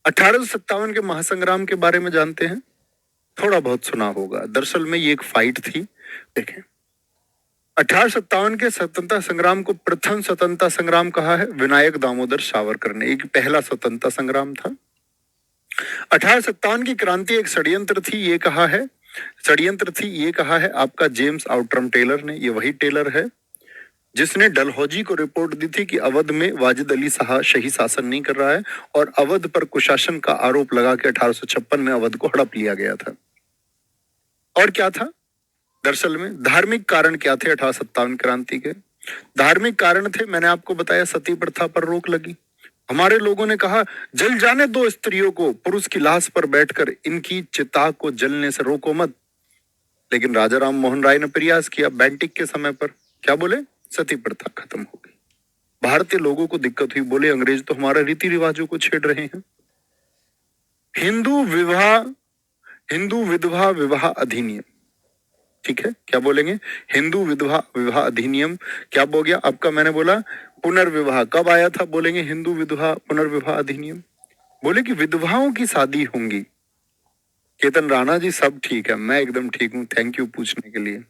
1857 के महासंग्राम के बारे में जानते हैं? थोड़ा बहुत सुना होगा। दरअसल में ये एक फाइट थी। देखें, 1857 के स्वतंत्रता संग्राम को प्रथम स्वतंत्रता संग्राम कहा है विनायक दामोदर सावरकर ने। एक पहला स्वतंत्रता संग्राम था। 1857 की क्रांति एक षड्यंत्र थी, ये कहा है आपका जेम्स आउटरम टेलर ने। ये वही टेलर है जिसने डलहौजी को रिपोर्ट दी थी कि अवध में वाजिद अली शाह सही शासन नहीं कर रहा है और अवध पर कुशासन का आरोप लगा के 1856 में अवध को हड़प लिया गया था। और क्या था दरअसल में धार्मिक कारण क्या थे 1857 क्रांति के? धार्मिक कारण थे, मैंने आपको बताया, सती प्रथा पर रोक लगी। हमारे लोगों ने कहा जल जाने दो स्त्रियों को, पुरुष की लाश पर बैठकर इनकी चिता को जलने से रोको मत। लेकिन राजा राम मोहन राय ने प्रयास किया बेंटिक के समय पर। क्या बोले? सती प्रथा खत्म हो गई। भारतीय लोगों को दिक्कत हुई, बोले अंग्रेज तो हमारे रीति रिवाजों को छेड़ रहे हैं। हिंदू विधवा विवाह अधिनियम, ठीक है, क्या बोलेंगे? हिंदू विधवा विवाह अधिनियम। क्या हो गया आपका? मैंने बोला पुनर्विवाह कब आया था? बोलेंगे हिंदू विधवा पुनर्विवाह अधिनियम। बोले कि विधवाओं की शादी होंगी। केतन राणा जी सब ठीक है, मैं एकदम ठीक हूं, थैंक यू पूछने के लिए।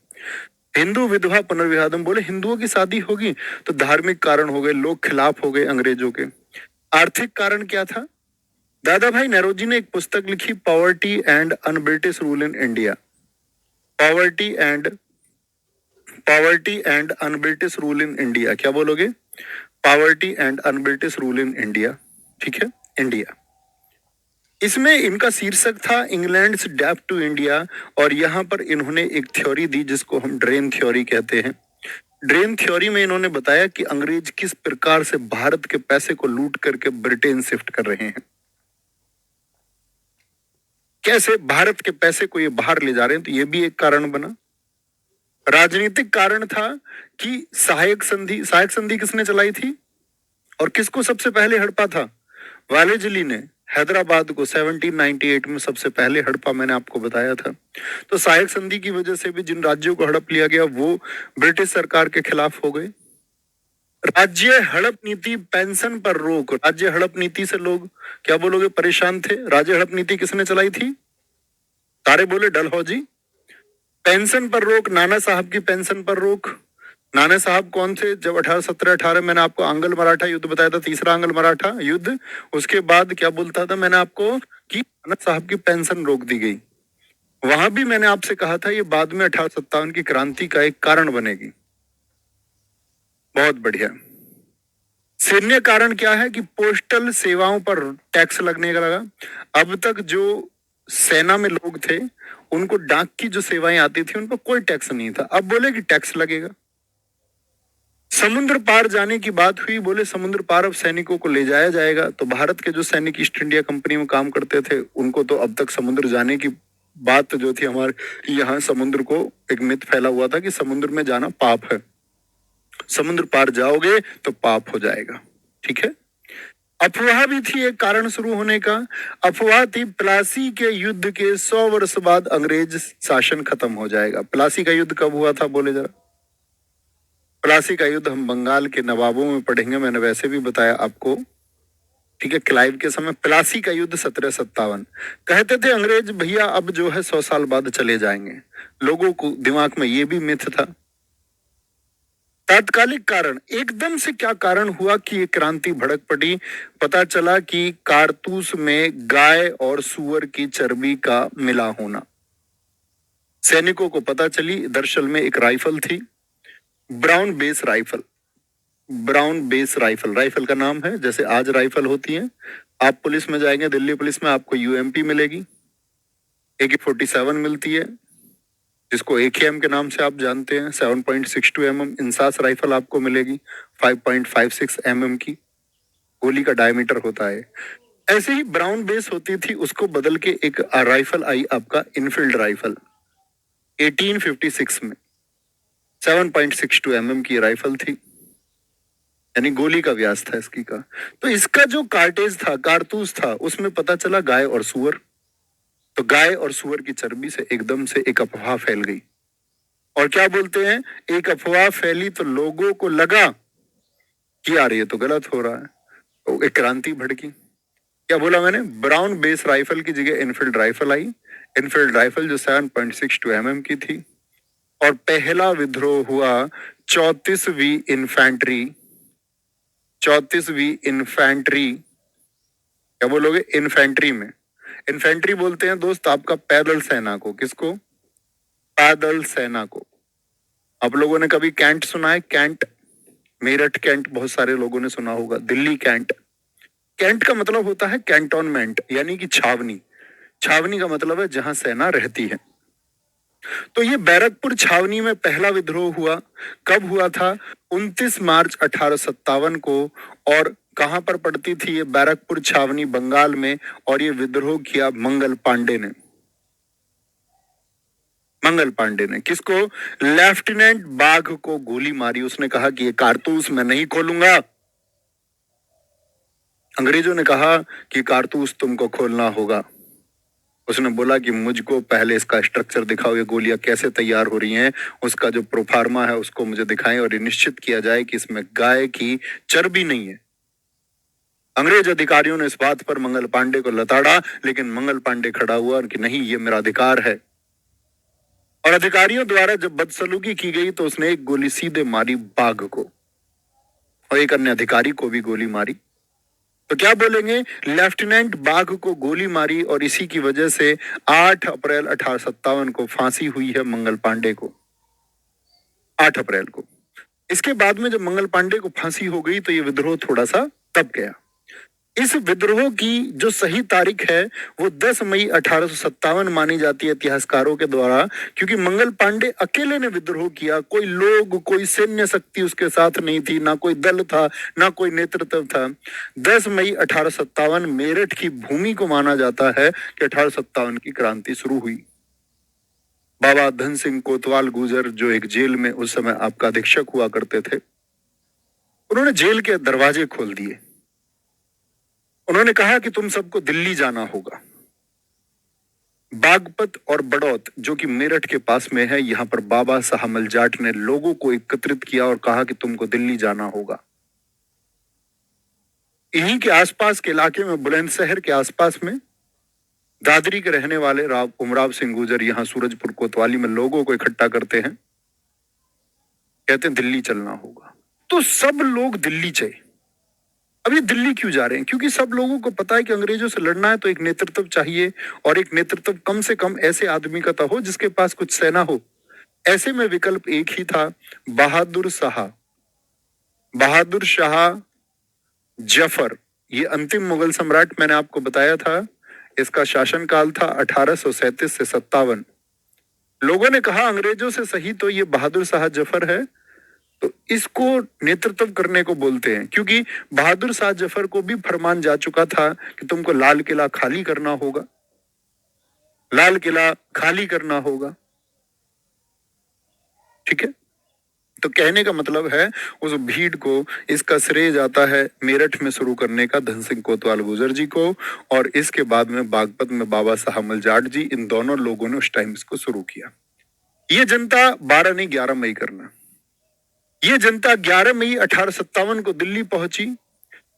हिंदू विधवा पुनर्विवाह, बोले हिंदुओं की शादी होगी तो धार्मिक कारण हो गए, लोग खिलाफ हो गए अंग्रेजों के। आर्थिक कारण क्या था? दादा भाई नौरोजी ने एक पुस्तक लिखी poverty and un British rule in India. Poverty and un British rule in India. क्या बोलोगे? Poverty and un British rule in India, ठीक है, इंडिया। इसमें इनका शीर्षक था इंग्लैंड से डेप्ट टू इंडिया। और यहां पर इन्होंने एक थ्योरी दी जिसको हम ड्रेन थ्योरी कहते हैं। ड्रेन थ्योरी में इन्होंने बताया कि अंग्रेज किस प्रकार से भारत के पैसे को लूट करके ब्रिटेन शिफ्ट कर रहे हैं, कैसे भारत के पैसे को ये बाहर ले जा रहे हैं, तो ये भी एक कारण बना। राजनीतिक कारण था कि सहायक संधि किसने चलाई थी और किसको सबसे पहले हड़पा था? वालेजली ने हैदराबाद को 1798 में सबसे पहले हड़पा, मैंने आपको बताया था। तो सहायक संधि की वजह से भी जिन राज्यों को हड़प लिया गया वो ब्रिटिश सरकार के खिलाफ हो गए। राज्य हड़प नीति, पेंशन पर रोक। राज्य हड़प नीति से लोग क्या बोलोगे परेशान थे। राज्य हड़प नीति किसने चलाई थी? सारे बोले डलहौजी। पेंशन पर रोक, नाना साहब की पेंशन पर रोक। नाना साहब कौन थे? जब 1817-18 मैंने आपको आंग्ल मराठा युद्ध बताया था, तीसरा आंग्ल मराठा युद्ध, उसके बाद क्या बोलता था मैंने आपको कि नाना साहब की पेंशन रोक दी गई। वहां भी मैंने आपसे कहा था ये बाद में 1857 की क्रांति का एक कारण बनेगी। बहुत बढ़िया। सैन्य कारण क्या है कि पोस्टल सेवाओं पर टैक्स लगने का लगा। अब तक जो सेना में लोग थे उनको डाक की जो सेवाएं आती थी उन पर कोई टैक्स नहीं था, अब बोले कि टैक्स लगेगा। समुद्र पार जाने की बात हुई, बोले समुद्र पार अब सैनिकों को ले जाया जाएगा। तो भारत के जो सैनिक ईस्ट इंडिया कंपनी में काम करते थे उनको तो अब तक समुद्र जाने की बात जो थी, हमारे यहाँ समुद्र को एक मिथ फैला हुआ था कि समुद्र में जाना पाप है, समुद्र पार जाओगे तो पाप हो जाएगा, ठीक है। अफवाह भी थी एक कारण शुरू होने का। अफवाह थी प्लासी के युद्ध के 100 वर्ष बाद अंग्रेज शासन खत्म हो जाएगा। प्लासी का युद्ध कब हुआ था बोले जरा? प्लासी का युद्ध हम बंगाल के नवाबों में पढ़ेंगे, मैंने वैसे भी बताया आपको, ठीक है। क्लाइव के समय प्लासी का युद्ध 1757। कहते थे अंग्रेज भैया अब जो है 100 साल बाद चले जाएंगे। लोगों को दिमाग में ये भी मिथ था। तात्कालिक कारण, एकदम से क्या कारण हुआ कि ये क्रांति भड़क पड़ी? पता चला कि कारतूस में गाय और सुअर की चर्बी का मिला होना। सैनिकों को पता चली। दरअसल में एक राइफल थी, ब्राउन बेस राइफल। राइफल का नाम है जैसे आज राइफल होती है। आप पुलिस में जाएंगे, दिल्ली पुलिस में आपको यूएमपी मिलेगी, AK-47 मिलती है जिसको AKM के नाम से आप जानते हैं। 7.62 mm इंसास राइफल आपको मिलेगी, 5.56 mm की गोली का डायमीटर होता है। ऐसे ही ब्राउन बेस होती थी, उसको बदल के एक राइफल आई आपका इनफील्ड राइफल 1856 में। 7.62 mm की राइफल थी, यानी गोली का व्यास था इसकी का। तो इसका जो कार्टेज था, कारतूस था, उसमें पता चला गाय और सुअर। तो गाय और सुअर की चर्बी से एकदम से एक अफवाह फैल गई। और क्या बोलते हैं, एक अफवाह फैली तो लोगों को लगा कि यार ये तो गलत हो रहा है, तो एक क्रांति भड़की। क्या बोला मैंने? ब्राउन बेस राइफल की जगह इनफील्ड राइफल आई। इनफील्ड राइफल जो 7.62 mm की थी। और पहला विद्रोह हुआ 34वीं इन्फैंट्री, 34वीं इन्फैंट्री, क्या बोलोगे? इन्फैंट्री में। इन्फैंट्री बोलते हैं दोस्त आपका पैदल सेना को। किसको? पैदल सेना को। आप लोगों ने कभी कैंट सुना है? कैंट, मेरठ कैंट बहुत सारे लोगों ने सुना होगा। दिल्ली कैंट। कैंट का मतलब होता है कैंटोनमेंट, यानी कि छावनी। छावनी का मतलब है जहां सेना रहती है। तो ये बैरकपुर छावनी में पहला विद्रोह हुआ। कब हुआ था? 29 मार्च 1857 को। और कहां पर पड़ती थी ये बैरकपुर छावनी? बंगाल में। और ये विद्रोह किया मंगल पांडे ने। मंगल पांडे ने किसको? लेफ्टिनेंट बाघ को गोली मारी। उसने कहा कि ये कारतूस मैं नहीं खोलूंगा। अंग्रेजों ने कहा कि कारतूस तुमको खोलना होगा। उसने बोला कि मुझको पहले इसका स्ट्रक्चर दिखाओ, ये गोलियां कैसे तैयार हो रही हैं, उसका जो प्रोफार्मा है उसको मुझे दिखाएं और ये निश्चित किया जाए कि इसमें गाय की चर्बी नहीं है। अंग्रेज अधिकारियों ने इस बात पर मंगल पांडे को लताड़ा, लेकिन मंगल पांडे खड़ा हुआ कि नहीं, ये मेरा अधिकार है। और अधिकारियों द्वारा जब बदसलूकी की गई तो उसने एक गोली सीधे मारी बाघ को और एक अन्य अधिकारी को भी गोली मारी। तो क्या बोलेंगे? लेफ्टिनेंट बाघ को गोली मारी और इसी की वजह से 8 अप्रैल 1857 को फांसी हुई है मंगल पांडे को। 8 अप्रैल को। इसके बाद में जब मंगल पांडे को फांसी हो गई तो ये विद्रोह थोड़ा सा दब गया। इस विद्रोह की जो सही तारीख है वो 10 मई 1857 मानी जाती है इतिहासकारों के द्वारा, क्योंकि मंगल पांडे अकेले ने विद्रोह किया। कोई लोग, कोई सैन्य शक्ति उसके साथ नहीं थी, ना कोई दल था, ना कोई नेतृत्व था। 10 मई 1857 मेरठ की भूमि को माना जाता है कि 1857 की क्रांति शुरू हुई। बाबा धन सिंह कोतवाल गुजर, जो एक जेल में उस समय आपका अधीक्षक हुआ करते थे, उन्होंने जेल के दरवाजे खोल दिए। उन्होंने कहा कि तुम सबको दिल्ली जाना होगा। बागपत और बड़ौत जो कि मेरठ के पास में है, यहां पर बाबा साहमल जाट ने लोगों को एकत्रित किया और कहा कि तुमको दिल्ली जाना होगा। इन्हीं के आसपास के इलाके में, बुलंदशहर के आसपास में, दादरी के रहने वाले राव उमराव सिंह गुर्जर यहाँ सूरजपुर कोतवाली में लोगों को इकट्ठा करते हैं, कहते हैं दिल्ली चलना होगा। तो सब लोग दिल्ली चले। अब ये दिल्ली क्यों जा रहे हैं? क्योंकि सब लोगों को पता है कि अंग्रेजों से लड़ना है तो एक नेतृत्व चाहिए, और एक नेतृत्व कम से कम ऐसे आदमी का हो जिसके पास कुछ सेना हो। ऐसे में विकल्प एक ही था, बहादुर शाह। बहादुर शाह जफर, ये अंतिम मुगल सम्राट मैंने आपको बताया था। इसका शासनकाल था 1837 से 57। लोगों ने कहा अंग्रेजों से सही तो ये बहादुर शाह जफर है, तो इसको नेतृत्व करने को बोलते हैं। क्योंकि बहादुर शाह जफर को भी फरमान जा चुका था कि तुमको लाल किला खाली करना होगा, लाल किला खाली करना होगा। ठीक है, तो कहने का मतलब है उस भीड़ को इसका श्रेय जाता है मेरठ में शुरू करने का धन सिंह कोतवाल गुर्जर जी को, और इसके बाद में बागपत में बाबा साहमल जाट जी, इन दोनों लोगों ने उस टाइम इसको शुरू किया। ये जनता 12 नहीं 11 मई करना, ये जनता 11 मई 1857 को दिल्ली पहुंची।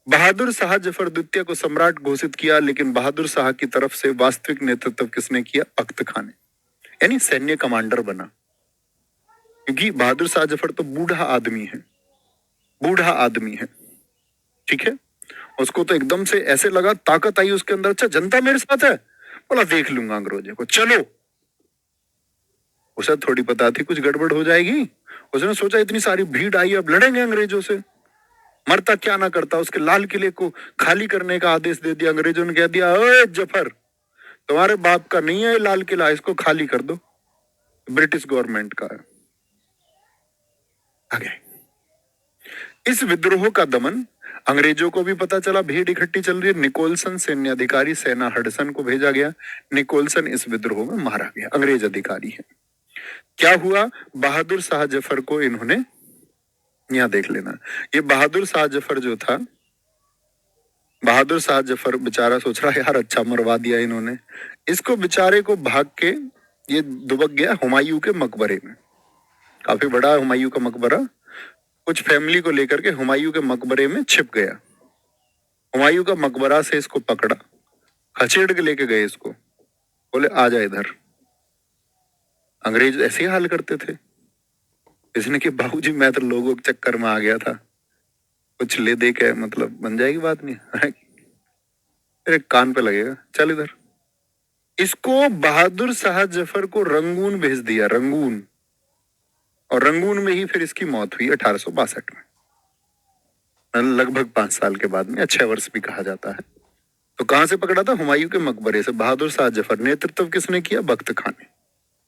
बहादुर शाह जफर द्वितीय को सम्राट घोषित किया, लेकिन बहादुर शाह की तरफ से वास्तविक नेतृत्व किसने किया? अख्त खान ने, यानी सैन्य कमांडर बना। क्योंकि बहादुर शाह जफर तो बूढ़ा आदमी है, बूढ़ा आदमी है। ठीक है, उसको तो एकदम से ऐसे लगा, ताकत आई उसके अंदर, अच्छा जनता मेरे साथ है, बोला देख लूंगा अंग्रेजों को, चलो। उसे थोड़ी पता थी कुछ गड़बड़ हो जाएगी। उसने सोचा इतनी सारी भीड़ आई, अब लड़ेंगे अंग्रेजों से, मरता क्या ना करता। उसके लाल किले को खाली करने का आदेश दे दिया। अंग्रेजों ने कह दिया, ओए जफर, तुम्हारे बाप का नहीं है लाल किला, इसको खाली कर दो, ब्रिटिश गवर्नमेंट का है। आगे इस विद्रोह का दमन अंग्रेजों को भी पता चला, भीड़ इकट्ठी चल रही है। निकोलसन सैन्य अधिकारी सेना हडसन को भेजा गया। निकोलसन इस विद्रोह में मारा गया, अंग्रेज अधिकारी है। क्या हुआ? बहादुर शाह जफर को इन्होंने, यहां देख लेना, ये बहादुर शाह जफर जो था, बहादुर शाह जफर बेचारा सोच रहा है यार अच्छा मरवा दिया इन्होंने इसको, बेचारे को भाग के ये दुबक गया हुमायूं के मकबरे में। काफी बड़ा हुमायूं का मकबरा, कुछ फैमिली को लेकर के हुमायूं के मकबरे में छिप गया। हुमायूं का मकबरा से इसको पकड़ा, खचेड़ के लेके गए इसको, बोले आ जा इधर। अंग्रेज ऐसे ही हाल करते थे। इसने कि बाबूजी मैं तो लोगों के चक्कर में आ गया था, कुछ ले दे के मतलब बन जाएगी बात नहीं। तेरे कान पे लगेगा, चल इधर। इसको बहादुर शाह जफर को रंगून भेज दिया, रंगून, और रंगून में ही फिर इसकी मौत हुई 1862 में, लगभग 5 साल के बाद में, 6 वर्ष भी कहा जाता है। तो कहां से पकड़ा था? हुमायूं के मकबरे से। बहादुर शाह जफर, नेतृत्व किसने किया? बख्त खान ने।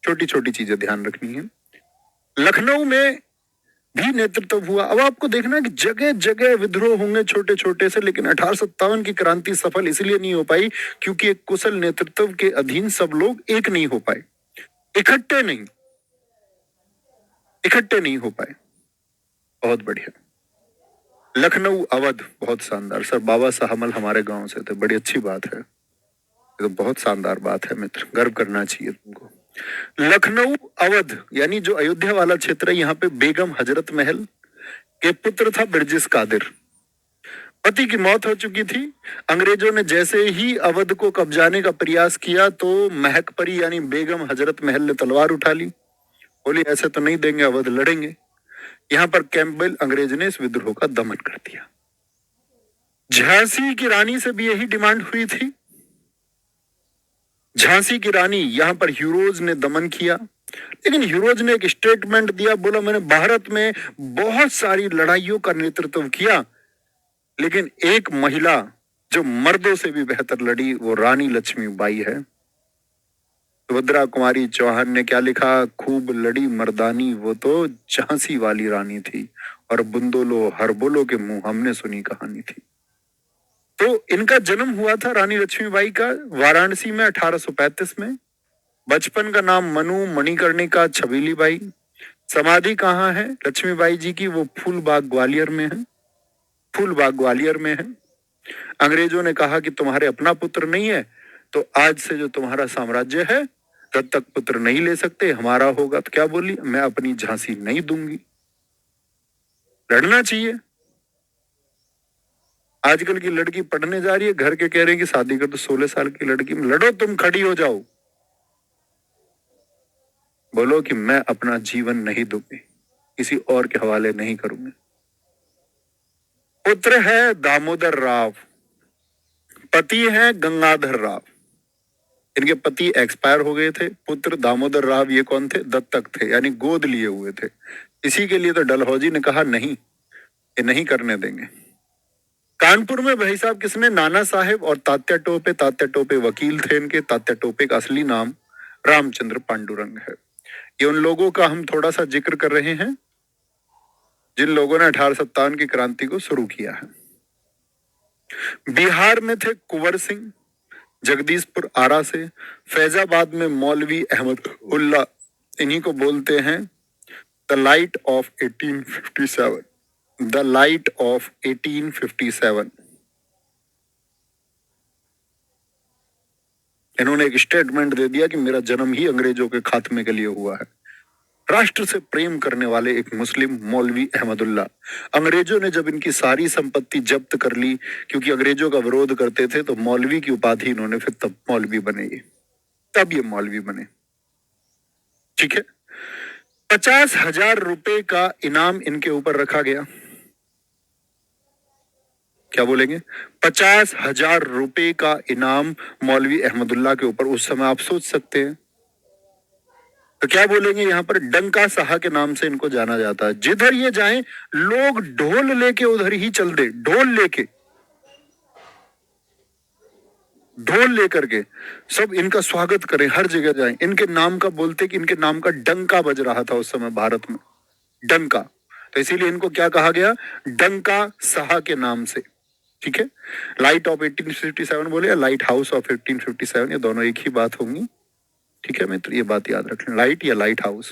छोटी छोटी चीजें ध्यान रखनी है। लखनऊ में भी नेतृत्व हुआ। अब आपको देखना है कि जगह जगह विद्रोह होंगे छोटे छोटे से, लेकिन 1857 की क्रांति सफल इसलिए नहीं हो पाई क्योंकि एक कुशल नेतृत्व के अधीन सब लोग एक नहीं हो पाए, इकट्ठे नहीं हो पाए। बहुत बढ़िया। लखनऊ अवध, बहुत शानदार। सर बाबा साहमल हमारे गांव से थे, बड़ी अच्छी बात है, ये तो बहुत शानदार बात है मित्र, गर्व करना चाहिए तुमको। लखनऊ अवध यानी जो अयोध्या वाला क्षेत्र है, यहाँ पे बेगम हजरत महल के पुत्र था बिरजिस कादिर। पति की मौत हो चुकी थी। अंग्रेजों ने जैसे ही अवध को कब्जाने का प्रयास किया तो महकपरी यानी बेगम हजरत महल ने तलवार उठा ली, बोली ऐसे तो नहीं देंगे, अवध लड़ेंगे। यहां पर कैंपबेल अंग्रेज ने इस विद्रोह का दमन कर दिया। झांसी की रानी से भी यही डिमांड हुई थी। झांसी की रानी, यहां पर ह्यूरोज ने दमन किया, लेकिन ह्यूरोज ने एक स्टेटमेंट दिया, बोला मैंने भारत में बहुत सारी लड़ाइयों का नेतृत्व किया, लेकिन एक महिला जो मर्दों से भी बेहतर लड़ी वो रानी लक्ष्मीबाई है। सुभद्रा कुमारी चौहान ने क्या लिखा? खूब लड़ी मर्दानी वो तो झांसी वाली रानी थी, और बुंदोलो हरबोलो के मुंह हमने सुनी कहानी थी। तो इनका जन्म हुआ था रानी लक्ष्मीबाई का वाराणसी में 1835 में। बचपन का नाम मनु मणिकर्णिका छबीली बाई। समाधि कहाँ है लक्ष्मीबाई जी की? वो फूलबाग ग्वालियर में है, फूलबाग ग्वालियर में है। अंग्रेजों ने कहा कि तुम्हारे अपना पुत्र नहीं है तो आज से जो तुम्हारा साम्राज्य है दत्तक पुत्र नहीं ले सकते, हमारा होगा। तो क्या बोली? मैं अपनी झांसी नहीं दूंगी। लड़ना चाहिए। आजकल की लड़की पढ़ने जा रही है, घर के कह रहे हैं कि शादी कर दो, 16 साल की लड़की में लड़ो, तुम खड़ी हो जाओ, बोलो कि मैं अपना जीवन नहीं दूंगी, किसी और के हवाले नहीं करूंगी। पुत्र है दामोदर राव, पति है गंगाधर राव। इनके पति एक्सपायर हो गए थे। पुत्र दामोदर राव ये कौन थे? दत्तक थे, यानी गोद लिए हुए थे। इसी के लिए तो डलहौजी ने कहा नहीं, ये नहीं करने देंगे। कानपुर में भाई साहब किसने? नाना साहेब और तात्या टोपे। तात्या टोपे वकील थे इनके। तात्या टोपे का असली नाम रामचंद्र पांडुरंग है। ये उन लोगों का हम थोड़ा सा जिक्र कर रहे हैं जिन लोगों ने 1857 की क्रांति को शुरू किया है। बिहार में थे कुंवर सिंह, जगदीशपुर आरा से। फैजाबाद में मौलवी अहमद उल्ला, इन्हीं को बोलते हैं the light of 1857, the light of 1857। इन्होंने एक स्टेटमेंट दे दिया कि मेरा जन्म ही अंग्रेजों के खात्मे के लिए हुआ है। राष्ट्र से प्रेम करने वाले एक मुस्लिम मौलवी अहमदुल्ला। अंग्रेजों ने जब इनकी सारी संपत्ति जब्त कर ली, क्योंकि अंग्रेजों का विरोध करते थे, तो मौलवी की उपाधि इन्होंने फिर तब मौलवी बने, तब ये मौलवी बने। ठीक है। 50,000 रुपए का इनाम इनके ऊपर रखा गया। क्या बोलेंगे? 50,000 रुपए का इनाम मौलवी अहमदुल्ला के ऊपर। उस समय आप सोच सकते हैं तो क्या बोलेंगे? यहां पर डंका साहा के नाम से इनको जाना जाता है। जिधर ये जाएं लोग ढोल लेके उधर ही चल दे, ढोल लेके, ढोल लेकर के सब इनका स्वागत करें, हर जगह जाएं। इनके नाम का बोलते कि इनके नाम का डंका बज रहा था उस समय भारत में, डंका। तो इसीलिए इनको क्या कहा गया? डंका साहा के नाम से। ठीक है। लाइट ऑफ 1857 बोले या लाइट हाउस ऑफ 1857, ये दोनों एक ही बात होंगी। ठीक है मित्र, ये बात याद रखें, लाइट या लाइट हाउस।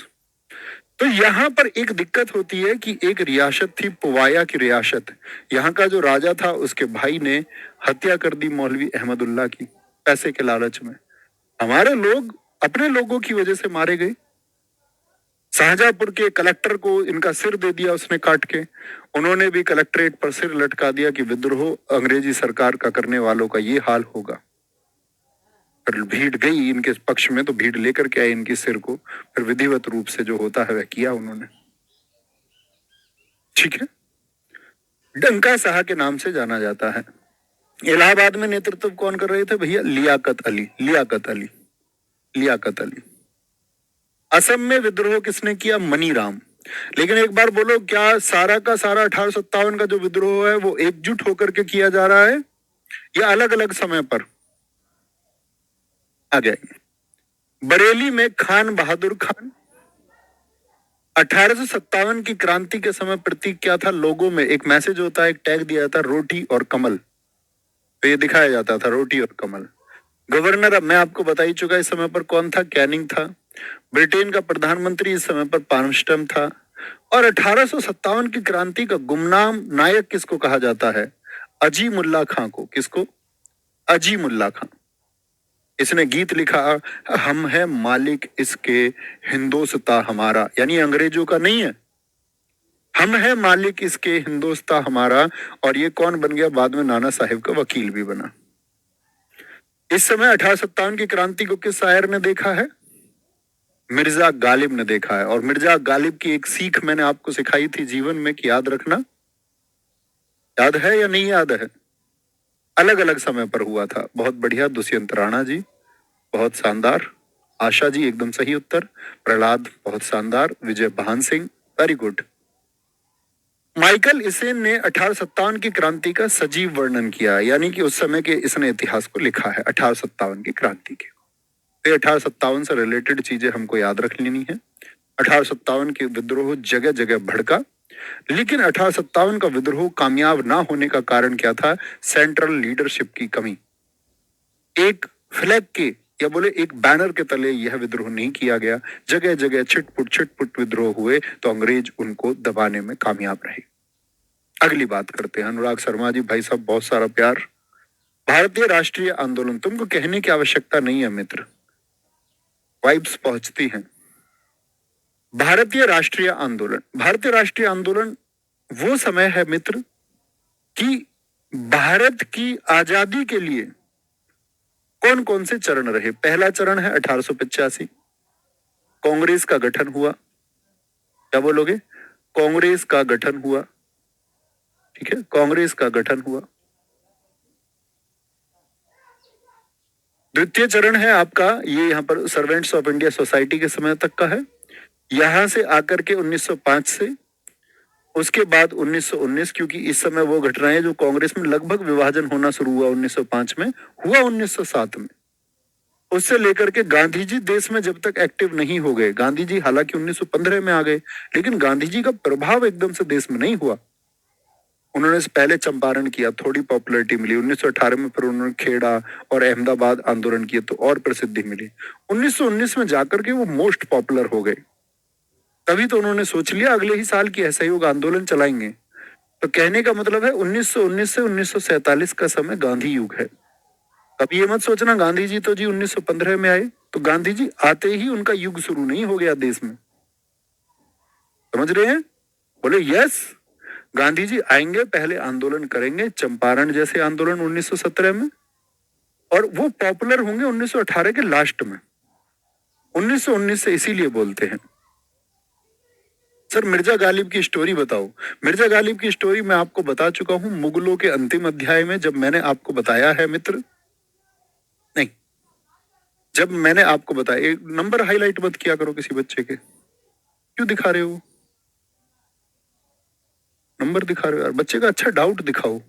तो यहां पर एक दिक्कत होती है कि एक रियासत थी पुवाया की रियासत, यहां का जो राजा था उसके भाई ने हत्या कर दी मौलवी अहमदुल्ला की, पैसे के लालच में। हमारे लोग अपने लोगों की वजह से मारे गए। शाहजहांपुर के कलेक्टर को इनका सिर दे दिया उसने काट के, उन्होंने भी कलेक्ट्रेट पर सिर लटका दिया कि विद्रोह अंग्रेजी सरकार का करने वालों का ये हाल होगा। फिर भीड़ गई इनके पक्ष में, तो भीड़ लेकर के आई इनके सिर को, फिर विधिवत रूप से जो होता है वह किया उन्होंने। ठीक है, डंका साह के नाम से जाना जाता है। इलाहाबाद में नेतृत्व कौन कर रहे थे भैया? लियाकत अली, लियाकत अली, लियाकत अली। असम में विद्रोह किसने किया? मनीराम। लेकिन एक बार बोलो, क्या सारा का सारा 1857 का जो विद्रोह है वो एकजुट होकर के किया जा रहा है या अलग अलग समय पर? आ जाइए। बरेली में खान बहादुर खान, 1857 की क्रांति के समय प्रतीक क्या था? लोगों में एक मैसेज होता है, एक टैग दिया जाता, रोटी और कमल, तो ये दिखाया जाता था रोटी और कमल। गवर्नर, अब मैं आपको बता ही चुका इस समय पर कौन था? कैनिंग था। ब्रिटेन का प्रधानमंत्री इस समय पर पाल्मस्टन था। और 1857 की क्रांति का गुमनाम नायक किसको कहा जाता है? अजीमुल्ला खां को। किसको? अजीमुल्ला खां। इसने गीत लिखा, हम है मालिक इसके हिंदोस्ता हमारा, यानी अंग्रेजों का नहीं है, हम है मालिक इसके हिंदोस्ता हमारा। और ये कौन बन गया? बाद में नाना साहिब का वकील भी बना। इस समय 1857 की क्रांति को किस शायर ने देखा है? मिर्जा गालिब ने देखा है। और मिर्जा गालिब की एक सीख मैंने आपको सिखाई थी जीवन में कि याद रखना। याद है या नहीं याद है? अलग अलग समय पर हुआ था। बहुत बढ़िया, दुष्यंत राणा जी, बहुत शानदार। आशा जी एकदम सही उत्तर। प्रहलाद बहुत शानदार। विजय भान सिंह, वेरी गुड। माइकल इसेन ने 1857 की क्रांति का सजीव वर्णन किया, यानी कि उस समय के इसने इतिहास को लिखा है 1857 की क्रांति के। 1857 से रिलेटेड चीजें हमको याद रख लेनी है। 1857 के विद्रोह जगह जगह भड़का, लेकिन 1857 का विद्रोह कामयाब ना होने का कारण क्या था? सेंट्रल लीडरशिप की कमी। एक फ्लैग के या बोले एक बैनर के तले यह विद्रोह नहीं किया गया। जगह जगह छिटपुट विद्रोह हुए, तो अंग्रेज उनको दबाने में कामयाब रहे। अगली बात करते हैं। अनुराग शर्मा जी, भाई साहब बहुत सारा प्यार। भारतीय राष्ट्रीय आंदोलन, तुमको कहने की आवश्यकता नहीं है मित्र, वाइब्स पहुंचती हैं। भारतीय राष्ट्रीय आंदोलन, भारतीय राष्ट्रीय आंदोलन वो समय है मित्र कि भारत की आजादी के लिए कौन कौन से चरण रहे। पहला चरण है 1885, कांग्रेस का गठन हुआ। क्या बोलोगे? कांग्रेस का गठन हुआ। ठीक है, कांग्रेस का गठन हुआ। द्वितीय चरण है आपका, ये यहां पर सर्वेंट्स ऑफ इंडिया सोसाइटी के समय तक का है। यहां से आकर के 1905 से, उसके बाद 1919, क्योंकि इस समय वो घटनाएं जो कांग्रेस में लगभग विभाजन होना शुरू हुआ 1905 में, हुआ 1907 में। उससे लेकर के गांधी जी देश में जब तक एक्टिव नहीं हो गए, गांधी जी हालांकि 1915 में आ गए, लेकिन गांधी जी का प्रभाव एकदम से देश में नहीं हुआ। उन्होंने पहले चंपारण किया, थोड़ी पॉपुलैरिटी मिली। 1918 में फिर उन्होंने खेड़ा और अहमदाबाद आंदोलन किए, तो और प्रसिद्धि मिली। 1919 में जाकर के वो मोस्ट पॉपुलर हो गए। तभी तो उन्होंने सोच लिया अगले ही साल की असहयोग आंदोलन चलाएंगे। तो कहने का मतलब है 1919 से 1947 का समय गांधी युग है। कभी ये मत सोचना गांधी जी तो जी 1915 में आए, तो गांधी जी आते ही उनका युग शुरू नहीं हो गया देश में। समझ रहे हैं? बोले यस, गांधी जी आएंगे, पहले आंदोलन करेंगे, चंपारण जैसे आंदोलन 1917 में, और वो पॉपुलर होंगे 1918 के लास्ट में। 1919 से इसीलिए बोलते हैं। सर मिर्जा गालिब की स्टोरी बताओ। मिर्जा गालिब की स्टोरी मैं आपको बता चुका हूं मुगलों के अंतिम अध्याय में, जब मैंने आपको बताया है मित्र। नहीं, जब मैंने आपको बताया, एक नंबर हाईलाइट मत किया करो किसी बच्चे के, क्यों दिखा रहे हो नंबर? दिखा रहे हो यार, बच्चे का अच्छा डाउट दिखाओ।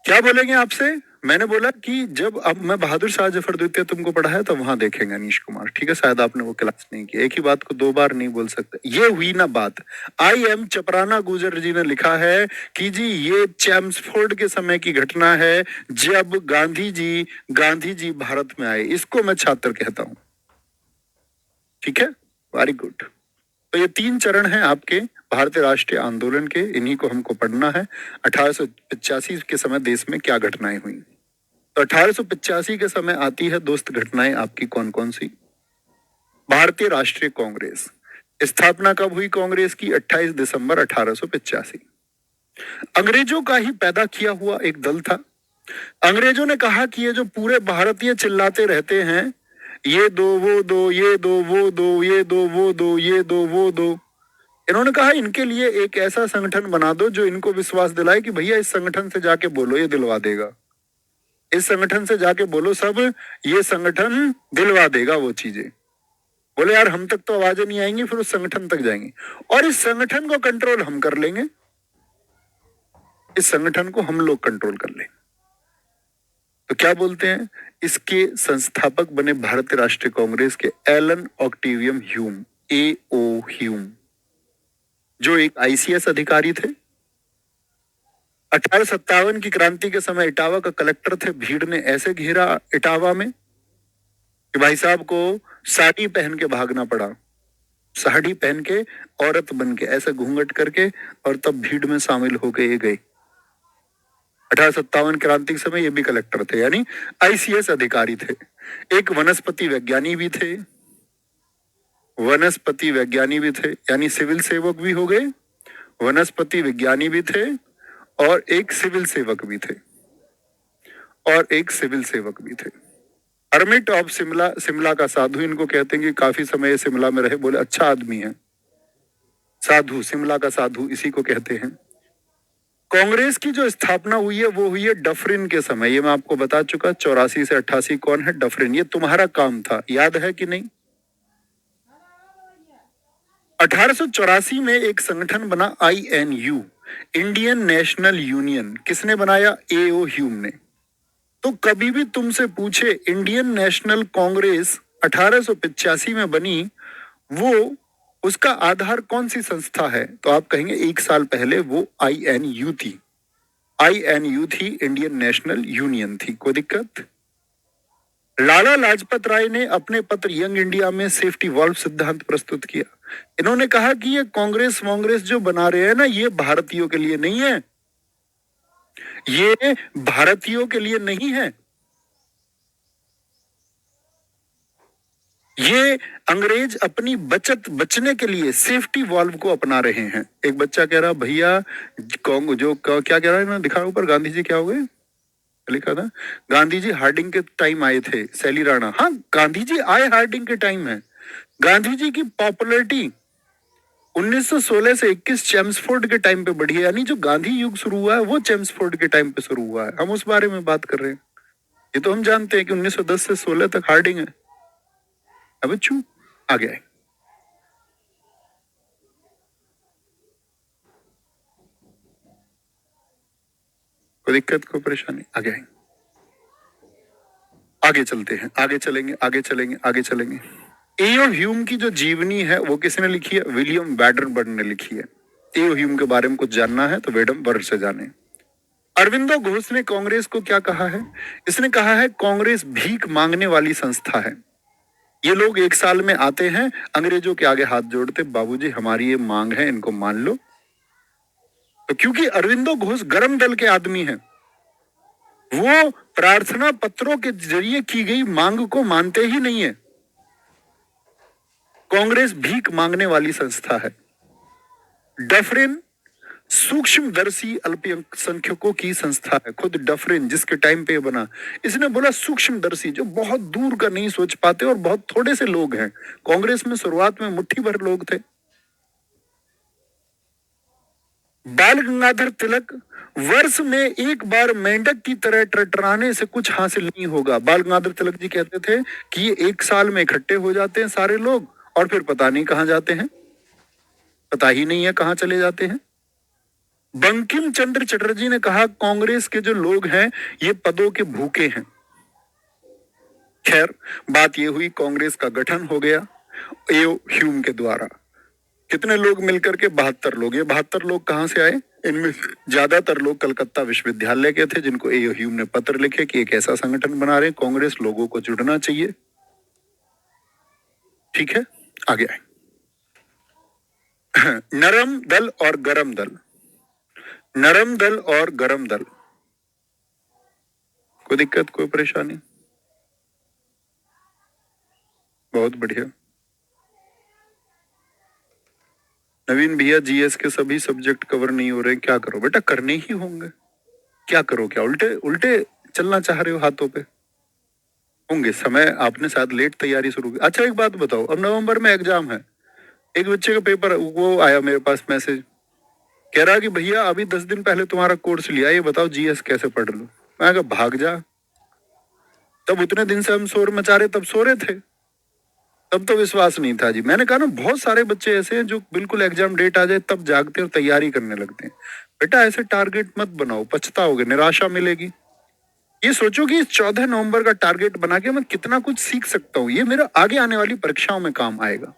क्या बोलेंगे आपसे? मैंने बोला कि जब अब मैं बहादुर शाह जफर द्वितीय तुमको पढ़ाया तो वहां देखेंगे अनीश कुमार। ठीक है, शायद आपने वो क्लास नहीं किया। एक ही बात को दो बार नहीं बोल सकते, ये हुई ना बात। आई एम चपराना गुजर जी ने लिखा है कि जी ये चैम्सफोर्ड के समय की घटना है, जब गांधी जी भारत में आए। इसको मैं छात्र कहता हूं। ठीक है, वेरी गुड। तो ये 3 चरण हैं आपके भारतीय राष्ट्रीय आंदोलन के, इन्हीं को हमको पढ़ना है। 1885 के समय देश में क्या घटनाएं हुई। तो 1885 के समय आती है दोस्त घटनाएं आपकी कौन कौन सी? भारतीय राष्ट्रीय कांग्रेस। स्थापना कब हुई कांग्रेस की? 28 दिसंबर 1885। अंग्रेजों का ही पैदा किया हुआ एक दल था। अंग्रेजों ने कहा कि ये जो पूरे भारतीय चिल्लाते रहते हैं, ये दो वो दो, ये दो वो दो, ये दो वो दो, ये दो वो दो, इन्होंने कहा इनके लिए एक ऐसा संगठन बना दो जो इनको विश्वास दिलाए कि भैया इस संगठन से जाके बोलो, ये दिलवा देगा। इस संगठन से जाके बोलो सब, ये संगठन दिलवा देगा वो चीजें। बोले यार हम तक तो आवाजें नहीं आएंगी, फिर उस संगठन तक जाएंगे और इस संगठन को कंट्रोल हम कर लेंगे, इस संगठन को हम लोग कंट्रोल कर लेंगे। तो क्या बोलते हैं? इसके संस्थापक बने भारतीय राष्ट्रीय कांग्रेस के एलन ऑक्टेवियम ह्यूम, A.O. ह्यूम, जो एक ICS अधिकारी थे। 1857 की क्रांति के समय इटावा का कलेक्टर थे। भीड़ ने ऐसे घेरा इटावा में कि भाई साहब को साड़ी पहन के भागना पड़ा, साड़ी पहन के, औरत बन के, ऐसे घूंघट करके, और तब भीड़ में शामिल होके ये गए। 1857 क्रांति के समय ये भी कलेक्टर थे, यानी ICS अधिकारी थे। एक वनस्पति वैज्ञानिक भी थे, वनस्पति वैज्ञानिक भी थे, यानी सिविल सेवक भी हो गए, वनस्पति विज्ञानी भी थे, और एक सिविल सेवक भी थे, और एक सिविल सेवक भी थे। हर्मिट ऑफ शिमला, शिमला का साधु इनको कहते हैं कि काफी समय शिमला में रहे। बोले अच्छा आदमी है, साधु, शिमला का साधु इसी को कहते हैं। कांग्रेस की जो स्थापना हुई है वो हुई है डफरिन के समय। ये मैं आपको बता चुका, 84 से 88। कौन है डफरिन? ये तुम्हारा काम था, याद है कि नहीं? 1884 में एक संगठन बना INU, इंडियन नेशनल यूनियन। किसने बनाया? A.O. ह्यूम ने। तो कभी भी तुमसे पूछे इंडियन नेशनल कांग्रेस 1885 में बनी, वो उसका आधार कौन सी संस्था है? तो आप कहेंगे एक साल पहले वो INU थी। INU थी, इंडियन नेशनल यूनियन थी। कोई दिक्कत? लाला लाजपत राय ने अपने पत्र यंग इंडिया में सेफ्टी वॉल्व सिद्धांत प्रस्तुत किया। इन्होंने कहा कि ये कांग्रेस वांग्रेस जो बना रहे हैं ना, ये भारतीयों के लिए नहीं है, ये भारतीयों के लिए नहीं है, ये अंग्रेज अपनी बचत बचने के लिए सेफ्टी वॉल्व को अपना रहे हैं। एक बच्चा कह रहा भैया क्या कह रहा है ना, दिखा ऊपर, गांधी जी क्या हो गए, लिखा था गांधी जी हार्डिंग के टाइम आए थे, सैली राणा। हाँ, गांधी जी आए हार्डिंग के टाइम है। गांधी जी की पॉपुलैरिटी 1916 से 21 चेम्सफोर्ड के टाइम पे बढ़ी है, यानी जो गांधी युग शुरू हुआ है वो चेम्सफोर्ड के टाइम पे शुरू हुआ है। हम उस बारे में बात कर रहे हैं। ये तो हम जानते हैं कि 1910 से 16 तक हार्डिंग है। अब चू आ गया है। कोई दिक्कत, कोई परेशानी? आ गया है। आगे चलते हैं, आगे चलेंगे, आगे चलेंगे, आगे चलेंगे। A.O. ह्यूम की जो जीवनी है वो किसने लिखी है? विलियम वैडरबर्न ने लिखी है। A.O. ह्यूम के बारे में कुछ जानना है तो वेडमबर्न से जाने। अरविंदो घोष ने कांग्रेस को क्या कहा है? इसने कहा है कांग्रेस भीख मांगने वाली संस्था है। ये लोग एक साल में आते हैं, अंग्रेजों के आगे हाथ जोड़ते, बाबूजी हमारी ये मांग है, इनको मान लो। तो क्योंकि अरविंदो घोष गरम दल के आदमी हैं, वो प्रार्थना पत्रों के जरिए की गई मांग को मानते ही नहीं है। कांग्रेस भीख मांगने वाली संस्था है। डफरिन सूक्ष्मदर्शी अल्पसंख्यकों की संस्था है। खुद डफरिन जिसके टाइम पे बना, इसने बोला सूक्ष्मदर्शी, जो बहुत दूर का नहीं सोच पाते और बहुत थोड़े से लोग हैं। कांग्रेस में शुरुआत में मुट्ठी भर लोग थे। बाल गंगाधर तिलक, वर्ष में एक बार मेंढक की तरह टरटराने से कुछ हासिल नहीं होगा। बाल गंगाधर तिलक जी कहते थे कि ये एक साल में इकट्ठे हो जाते हैं सारे लोग और फिर पता नहीं कहां जाते हैं, पता ही नहीं है कहां चले जाते हैं। बंकिम चंद्र चटर्जी ने कहा कांग्रेस के जो लोग हैं ये पदों के भूखे हैं। खैर, बात यह हुई कांग्रेस का गठन हो गया A.O. ह्यूम के द्वारा। कितने लोग मिलकर के? 72 लोग। ये 72 लोग कहां से आए? इनमें ज्यादातर लोग कलकत्ता विश्वविद्यालय के थे, जिनको A.O. ह्यूम ने पत्र लिखे कि एक ऐसा संगठन बना रहे हैं, कांग्रेस लोगों को जुड़ना चाहिए। ठीक है, आगे आए। नरम दल और गरम दल, नरम दल और गरम दल। कोई दिक्कत, कोई परेशानी? बहुत बढ़िया। नवीन भैया जीएस के सभी सब्जेक्ट कवर नहीं हो रहे, क्या करो? बेटा करने ही होंगे, क्या करो? क्या उल्टे उल्टे चलना चाह रहे हो? हाथों पे होंगे समय, आपने शायद लेट तैयारी शुरू की। अच्छा एक बात बताओ, अब नवंबर में एग्जाम है, एक बच्चे का पेपर, वो आया मेरे पास मैसेज, कह रहा कि भैया अभी 10 दिन पहले तुम्हारा कोर्स लिया, ये बताओ जीएस कैसे पढ़ लूं। मैं कहा भाग जा, तब उतने दिन से हम शोर मचा रहे, तब सो रहे थे, तब तो विश्वास नहीं था जी। मैंने कहा ना, बहुत सारे बच्चे ऐसे हैं जो बिल्कुल एग्जाम डेट आ जाए तब जागते और तैयारी करने लगते हैं। बेटा ऐसे टारगेट मत बनाओ, पछताओगे, निराशा मिलेगी। ये सोचो कि इस 14 नवंबर का टारगेट बना के मैं कितना कुछ सीख सकता हूँ, ये मेरा आगे आने वाली परीक्षाओं में काम आएगा।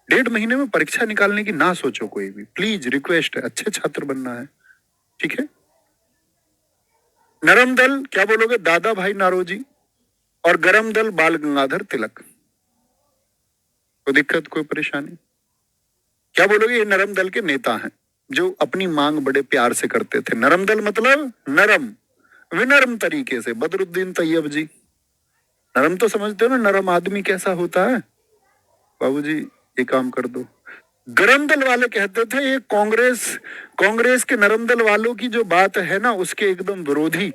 1.5 महीने में परीक्षा निकालने की ना सोचो कोई भी, प्लीज रिक्वेस्ट है, अच्छे छात्र बनना है, ठीक है। नरम दल क्या बोलोगे? दादा भाई नारोजी। और गरम दल बाल गंगाधर तिलक। कोई दिक्कत, कोई परेशानी? क्या बोलोगे? ये नरम दल के नेता हैं जो अपनी मांग बड़े प्यार से करते थे। नरम दल मतलब नरम, विनर्म तरीके से। बदरुद्दीन तैयब जी, नरम तो समझते हो ना, नरम आदमी कैसा होता है? बाबूजी ये काम कर दो। गरम दल वाले कहते थे ये कांग्रेस, कांग्रेस के नरम दल वालों की जो बात है ना उसके एकदम विरोधी।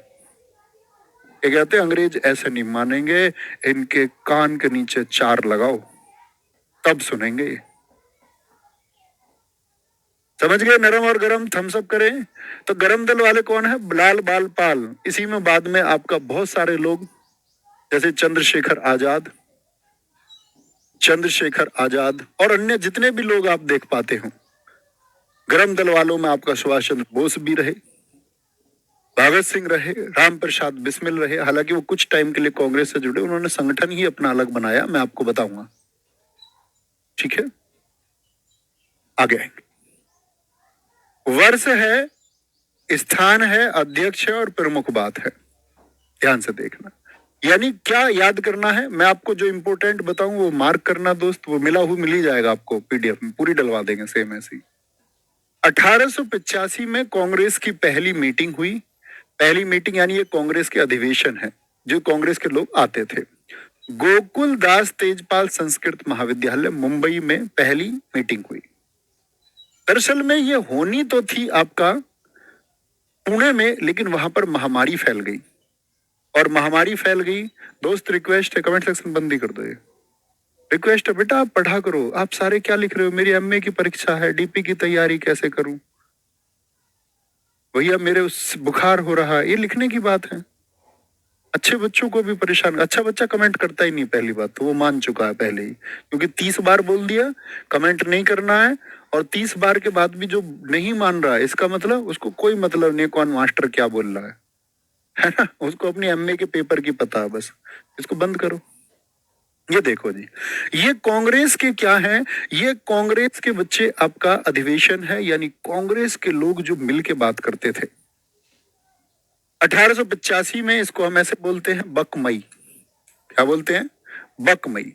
ये कहते अंग्रेज ऐसे नहीं मानेंगे, इनके कान के नीचे 4 लगाओ तब सुनेंगे। समझ गए? नरम और गरम थम्सअप करें। तो गरम दल वाले कौन है? लाल बाल पाल। इसी में बाद में आपका बहुत सारे लोग जैसे चंद्रशेखर आजाद, चंद्रशेखर आजाद और अन्य जितने भी लोग आप देख पाते हो। गरम दल वालों में आपका सुभाष चंद्र बोस भी रहे, भगत सिंह रहे, राम प्रसाद बिस्मिल रहे। हालांकि वो कुछ टाइम के लिए कांग्रेस से जुड़े, उन्होंने संगठन ही अपना अलग बनाया, मैं आपको बताऊंगा, ठीक है। आगे आएंगे। वर्ष है, स्थान है, अध्यक्ष है और प्रमुख बात है। ध्यान से देखना, यानी क्या याद करना है, मैं आपको जो इंपोर्टेंट बताऊं वो मार्क करना दोस्त। वो मिल ही जाएगा आपको, पीडीएफ में पूरी डलवा देंगे सेम ऐसी। 1885 में कांग्रेस की पहली मीटिंग हुई। पहली मीटिंग यानी ये कांग्रेस के अधिवेशन है, जो कांग्रेस के लोग आते थे। गोकुल दास तेजपाल संस्कृत महाविद्यालय मुंबई में पहली मीटिंग हुई। दरअसल में ये होनी तो थी आपका पुणे में, लेकिन वहां पर महामारी फैल गई। और महामारी फैल गई दोस्त, रिक्वेस्ट है, कमेंट सेक्शन बंद ही कर दो ये। रिक्वेस्ट है बेटा, आप पढ़ा करो। आप सारे क्या लिख रहे हो? मेरी एमए की परीक्षा है, डीपी की तैयारी कैसे करूं भैया, मेरे उस बुखार हो रहा है, ये लिखने की बात है। अच्छे बच्चों को भी परेशान। अच्छा बच्चा कमेंट करता ही नहीं, पहली बात तो वो मान चुका है पहले ही, क्योंकि 30 बार बोल दिया कमेंट नहीं करना है। और 30 बार के बाद भी जो नहीं मान रहा है, इसका मतलब उसको कोई मतलब नहीं कौन मास्टर क्या बोल रहा है ना। उसको अपनी एमए के पेपर की पता है बस। इसको बंद करो। ये देखो जी, ये कांग्रेस के क्या है, ये कांग्रेस के बच्चे आपका अधिवेशन है, यानी कांग्रेस के लोग जो मिल के बात करते थे। 1885 में इसको हम ऐसे बोलते हैं बकमई। क्या बोलते हैं? बकमई।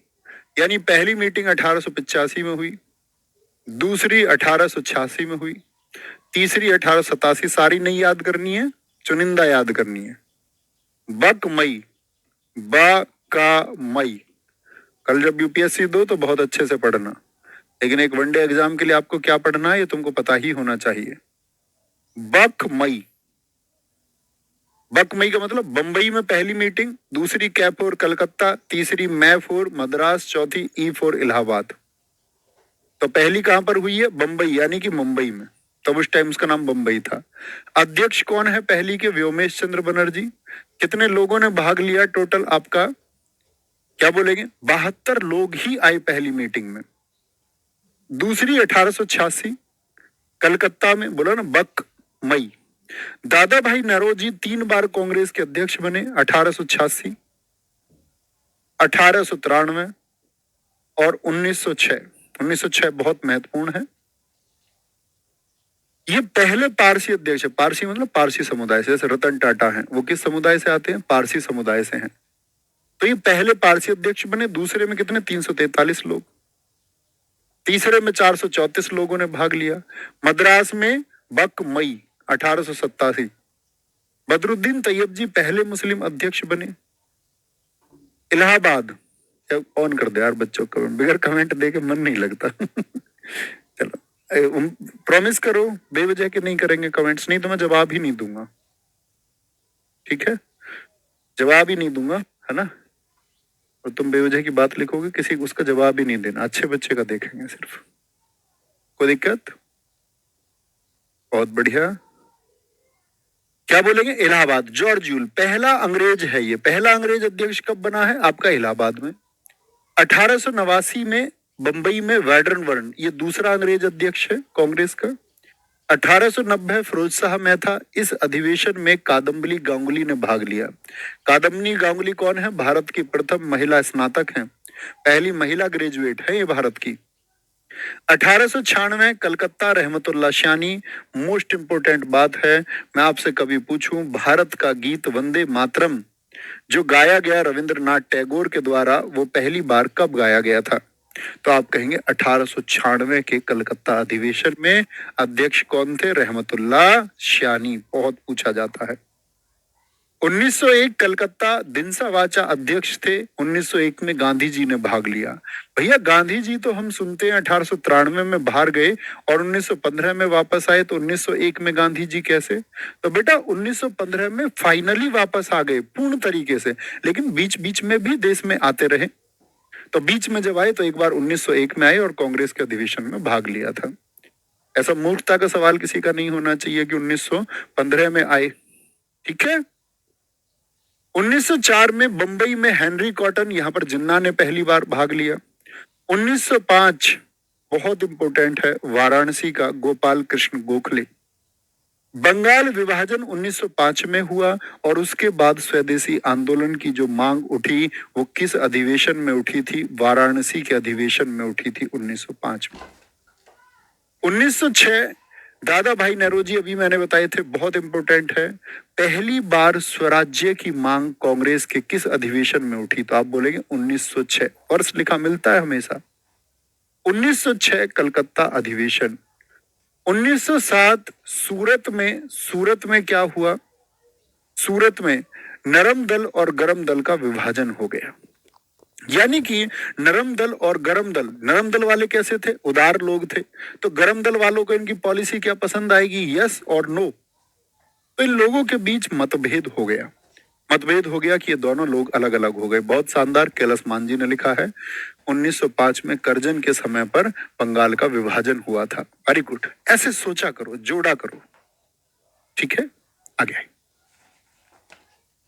यानी पहली मीटिंग 1885 में हुई, दूसरी 1886 में हुई, तीसरी 1887। सारी नहीं याद करनी है, चुनिंदा याद करनी है। बकमई, ब का मई। कल जब यूपीएससी दो तो बहुत अच्छे से पढ़ना, लेकिन एक वनडे एग्जाम के लिए आपको क्या पढ़ना है ये तुमको पता ही होना चाहिए। बकमई, बकमई का मतलब बंबई में पहली मीटिंग, दूसरी कै फॉर कलकत्ता, तीसरी मै फॉर मद्रास, चौथी ई फॉर इलाहाबाद। तो पहली कहां पर हुई है? बंबई, यानी कि मुंबई में। तब उस टाइम उसका नाम बंबई था। अध्यक्ष कौन है पहली के? व्योमेश चंद्र बनर्जी। कितने लोगों ने भाग लिया टोटल आपका? क्या बोलेंगे? 72 लोग ही आए पहली मीटिंग में। दूसरी 1886 कलकत्ता में, बोला ना बक मई। दादा भाई नौरोजी 3 बार कांग्रेस के अध्यक्ष बने, 1886, 1893 और 1906। 1906 बहुत महत्वपूर्ण है। ये पहले पारसी अध्यक्ष है। पारसी मतलब पारसी समुदाय से, जैसे रतन टाटा हैं, वो किस समुदाय से आते हैं? पारसी समुदाय से हैं। तो ये पहले पारसी अध्यक्ष बने। दूसरे में कितने? 343 लोग। तीसरे में 434 लोगों ने भाग लिया। मद्रास में बक मई 1887। बदरुद्दीन तैयब जी पहले मुस्लिम अध्यक्ष बने। इलाहाबाद, ऑन कर दे यार बच्चों, कमेंट बगैर कमेंट दे के मन नहीं लगता। चलो, प्रॉमिस करो बेवजह के नहीं करेंगे कमेंट्स, नहीं तो मैं जवाब ही नहीं दूंगा, ठीक है? जवाब ही नहीं दूंगा, है ना? और तुम बेवजह की बात लिखोगे, किसी को उसका जवाब ही नहीं देना, अच्छे बच्चे का देखेंगे सिर्फ। कोई दिक्कत? बहुत बढ़िया। क्या बोलेंगे? इलाहाबाद, जॉर्ज यूल पहला अंग्रेज है, ये पहला अंग्रेज अध्यक्ष कब बना है आपका? इलाहाबाद में। 1889 में बंबई में वैडरन ये दूसरा अंग्रेज अध्यक्ष है कांग्रेस का। 1890 फिरोज शाह मेहता, इस अधिवेशन में कादम्बनी गांगुली ने भाग लिया। कादम्बनी गांगुली कौन है? भारत की प्रथम महिला स्नातक हैं, पहली महिला ग्रेजुएट है ये भारत की। 1896 कलकत्ता, रहमतुल्लाह शानी। मोस्ट इंपोर्टेंट बात है, मैं आपसे कभी पूछूं भारत का गीत वंदे मातरम जो गाया गया रविंद्रनाथ टैगोर के द्वारा, वो पहली बार कब गाया गया था? तो आप कहेंगे 1896 के कलकत्ता अधिवेशन में। अध्यक्ष कौन थे? रहमतुल्लाह शानी। बहुत पूछा जाता है। 1901 कलकत्ता दिनसा वाचा अध्यक्ष थे। 1901 में गांधी जी ने भाग लिया। भैया गांधी जी तो हम सुनते हैं 1893 में बाहर गए और 1915 में वापस आए, तो 1901 में गांधी जी कैसे? तो बेटा 1915 में फाइनली वापस आ गए पूर्ण तरीके से, लेकिन बीच बीच में भी देश में आते रहे। तो बीच में जब आए तो एक बार 1901 में आए और कांग्रेस के अधिवेशन में भाग लिया था। ऐसा मूर्खता का सवाल किसी का नहीं होना चाहिए कि 1915 में आए, ठीक है? 1904 में बंबई में हेनरी कॉटन, यहां पर जिन्ना ने पहली बार भाग लिया। 1905 बहुत इंपॉर्टेंट है, वाराणसी का गोपाल कृष्ण गोखले। बंगाल विभाजन 1905 में हुआ और उसके बाद स्वदेशी आंदोलन की जो मांग उठी वो किस अधिवेशन में उठी थी? वाराणसी के अधिवेशन में उठी थी 1905 में। 1906 दादा भाई नौरोजी, अभी मैंने बताए थे, बहुत इंपॉर्टेंट है। पहली बार स्वराज्य की मांग कांग्रेस के किस अधिवेशन में उठी? तो आप बोलेंगे 1906, वर्ष लिखा मिलता है हमेशा। 1906 कलकत्ता अधिवेशन। 1907 सूरत में क्या हुआ? सूरत में नरम दल और गरम दल का विभाजन हो गया। यानी कि नरम दल और गरम दल, नरम दल वाले कैसे थे? उदार लोग थे। तो गरम दल वालों को इनकी पॉलिसी क्या पसंद आएगी? यस और नो। तो इन लोगों के बीच मतभेद हो गया। मतभेद हो गया कि ये दोनों लोग अलग अलग हो गए। बहुत शानदार, कैलाश मान जी ने लिखा है 1905 में करजन के समय पर बंगाल का विभाजन हुआ था। वेरी गुड, ऐसे सोचा करो, जोड़ा करो, ठीक है? आगे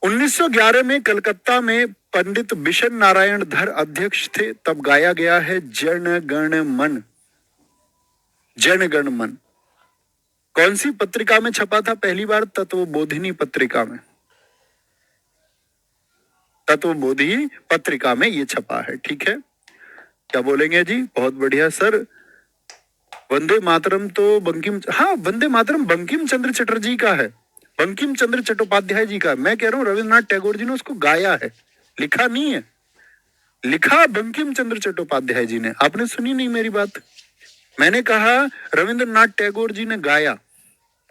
1911 में कलकत्ता में पंडित बिशन नारायण धर अध्यक्ष थे, तब गाया गया है जन गण मन। जन गण मन कौन सी पत्रिका में छपा था पहली बार? तत्वबोधिनी पत्रिका में। तत्वबोधी पत्रिका में ये छपा है, ठीक है? क्या बोलेंगे जी? बहुत बढ़िया सर। वंदे मातरम तो बंकिम, हाँ वंदे मातरम बंकिम चंद्र चटर्जी का है, बंकिम चंद्र चट्टोपाध्याय जी का। मैं कह रहा हूँ रविन्द्रनाथ टैगोर जी ने उसको गाया है, लिखा नहीं है। लिखा बंकिम चंद्र चट्टोपाध्याय जी ने। आपने सुनी नहीं मेरी बात? मैंने कहा रविन्द्रनाथ टैगोर जी ने गाया,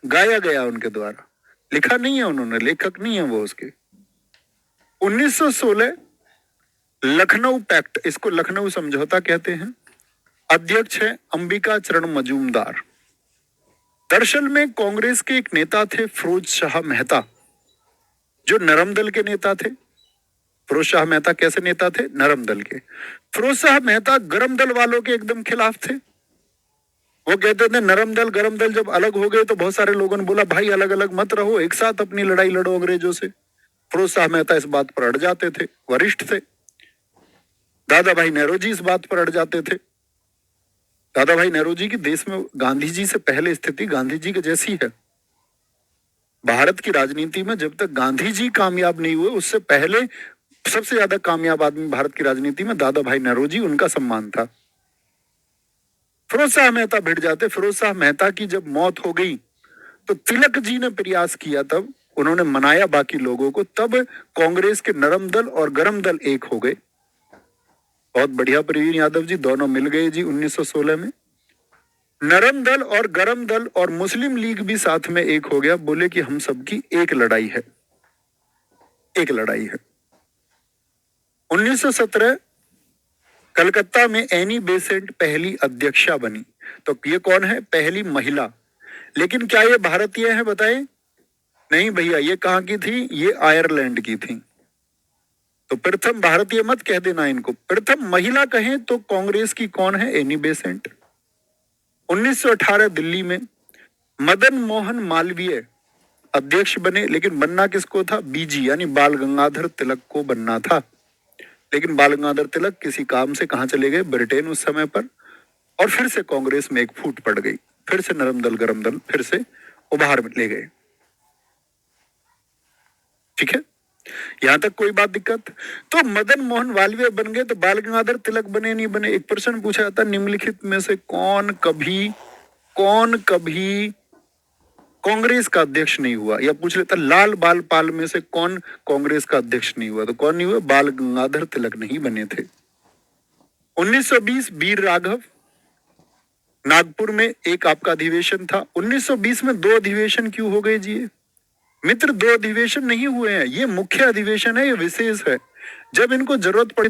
गाया गया उनके द्वारा, लिखा नहीं है उन्होंने, लेखक नहीं है वो उसके। 1916 लखनऊ पैक्ट, इसको लखनऊ समझौता कहते हैं। अध्यक्ष है अंबिका चरण मजूमदार। दरअसल में कांग्रेस के एक नेता थे फिरोज शाह मेहता, जो नरम दल के नेता थे। फिरोज शाह मेहता कैसे नेता थे? नरम दल के। फिरोज शाह मेहता गरम दल वालों के एकदम खिलाफ थे। वो कहते थे नरम दल गरम दल जब अलग हो गए तो बहुत सारे लोगों ने बोला भाई अलग अलग मत रहो, एक साथ अपनी लड़ाई लड़ो अंग्रेजों से। फिरोज शाह मेहता इस बात पर अड़ जाते थे, वरिष्ठ थे। दादा भाई नौरोजी इस बात पर अड़ जाते थे। दादा भाई नौरोजी की देश में गांधी जी से पहले स्थिति गांधी जी के जैसी है। भारत की राजनीति में जब तक गांधी जी कामयाब नहीं हुए, उससे पहले सबसे ज्यादा कामयाब आदमी भारत की राजनीति में दादा भाई नौरोजी, उनका सम्मान था। फिरोज शाह मेहता भिड़ जाते। फिरोज शाह मेहता की जब मौत हो गई तो तिलक जी ने प्रयास किया, तब उन्होंने मनाया बाकी लोगों को, तब कांग्रेस के नरम दल और गरम दल एक हो गए। बहुत बढ़िया प्रवीण यादव जी, दोनों मिल गए जी 1916 में। नरम दल और गरम दल और मुस्लिम लीग भी साथ में एक हो गया, बोले कि हम सबकी एक लड़ाई है, एक लड़ाई है। 1917 कलकत्ता में एनी बेसेंट पहली अध्यक्षा बनी। तो ये कौन है? पहली महिला। लेकिन क्या ये भारतीय है बताए? नहीं भैया, ये कहाँ की थी? ये आयरलैंड की थी। तो प्रथम भारतीय मत कह देना इनको। प्रथम महिला कहें तो कांग्रेस की कौन है? Annie Besant. 1918 दिल्ली में मदन मोहन मालवीय अध्यक्ष बने, लेकिन बनना किसको था? बीजी यानी बाल गंगाधर तिलक को बनना था। लेकिन बाल गंगाधर तिलक किसी काम से कहां चले गए? ब्रिटेन उस समय पर। और फिर से कांग्रेस में एक फूट पड़ गई, फिर से नरम दल गरम दल फिर से उभार में ले गए। ठीक है, यहां तक कोई बात दिक्कत? तो मदन मोहन मालवीय बन गए तो बाल गंगाधर तिलक बने नहीं बने? एक प्रश्न पूछा जाता, निम्नलिखित में से कौन कभी कांग्रेस का अध्यक्ष नहीं हुआ? या पूछ लेता, लाल बाल पाल में से कौन कांग्रेस का अध्यक्ष नहीं हुआ? तो कौन नहीं हुआ? बाल गंगाधर तिलक नहीं बने थे। 1920 वीर राघव, नागपुर में एक आपका अधिवेशन था। 1920 में 2 अधिवेशन क्यों हो गए जी? मित्र, 2 अधिवेशन नहीं हुए हैं, ये मुख्य अधिवेशन है, ये विशेष है। जब इनको जरूरत पड़ी